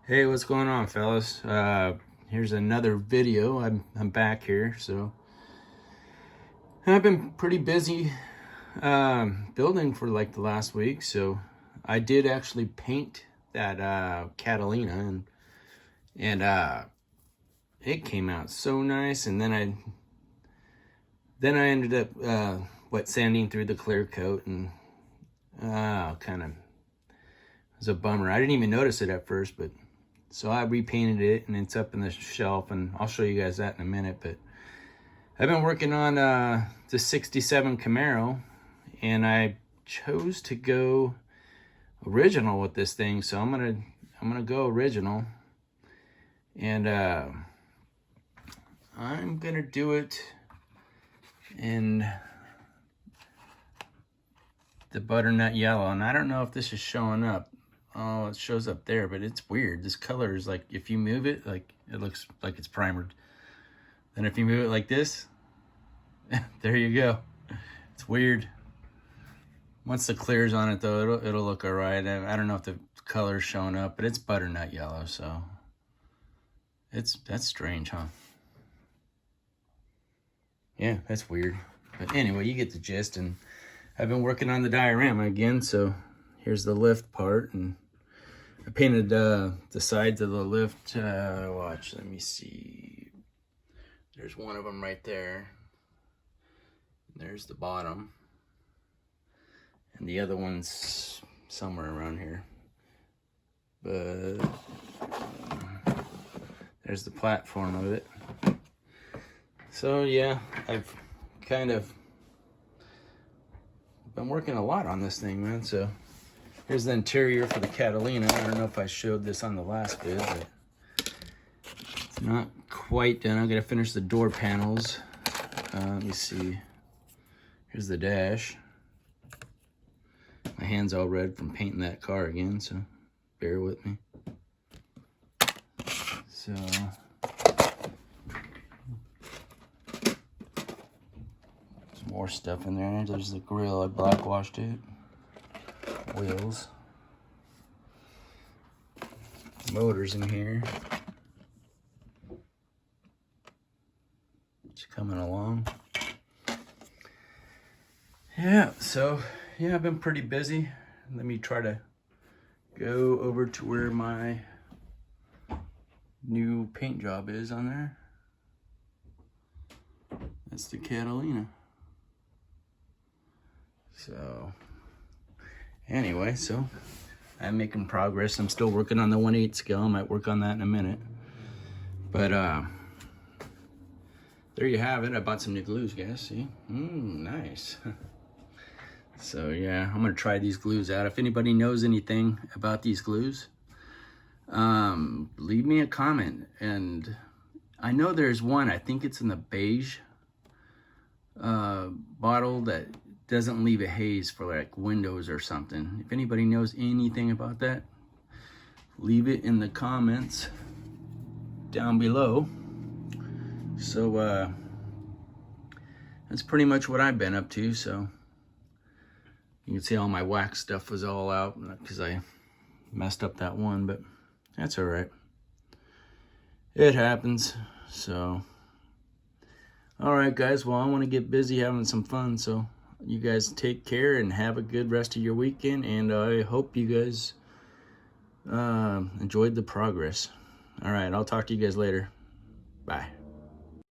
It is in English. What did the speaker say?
Hey, what's going on, fellas? Here's another video. I'm back here. So I've been pretty busy building for like the last week. So I did actually paint that Catalina, and it came out so nice. And then I ended up wet sanding through the clear coat, and kind of was a bummer. I didn't even notice it at first, but so I repainted it, and it's up in the shelf, and I'll show you guys that in a minute. But I've been working on the 67 Camaro, and I chose to go original with this thing. So I'm gonna go original, and I'm gonna do it in the butternut yellow. And I don't know if this is showing up. Oh, it shows up there, but it's weird. This color is like, if you move it, like it looks like it's primered. Then if you move it like this, there you go. It's weird. Once the clear's on it though, it'll look all right. I don't know if the color's showing up, but it's butternut yellow, so that's strange, huh? Yeah, that's weird. But anyway, you get the gist. And I've been working on the diorama again, so here's the lift part, and I painted the sides of the lift. Watch, let me see. There's one of them right there. There's the bottom. And the other one's somewhere around here. But there's the platform of it. So yeah, I've kind of been working a lot on this thing, man. So here's the interior for the Catalina. I don't know if I showed this on the last vid, but it's not quite done. I'm gonna finish the door panels. Let me see. Here's the dash. My hand's all red from painting that car again, so bear with me. So more stuff in there. There's the grill. I black washed it. Wheels. Motors in here. It's coming along. Yeah, so yeah, I've been pretty busy. Let me try to go over to where my new paint job is on there. That's the Catalina. So anyway, so I'm making progress. I'm still working on the 1/8 scale. I might work on that in a minute. But there you have it. I bought some new glues, guys. See? Nice. So yeah, I'm gonna try these glues out. If anybody knows anything about these glues, leave me a comment. And I know there's one, I think it's in the beige bottle that doesn't leave a haze for like windows or something. If anybody knows anything about that, leave it in the comments down below. So that's pretty much what I've been up to. So you can see all my wax stuff was all out because I messed up that one, but that's all right. It happens. So all right, guys, well, I want to get busy having some fun, so you guys take care and have a good rest of your weekend, and I hope you guys enjoyed the progress. All right, I'll talk to you guys later. Bye.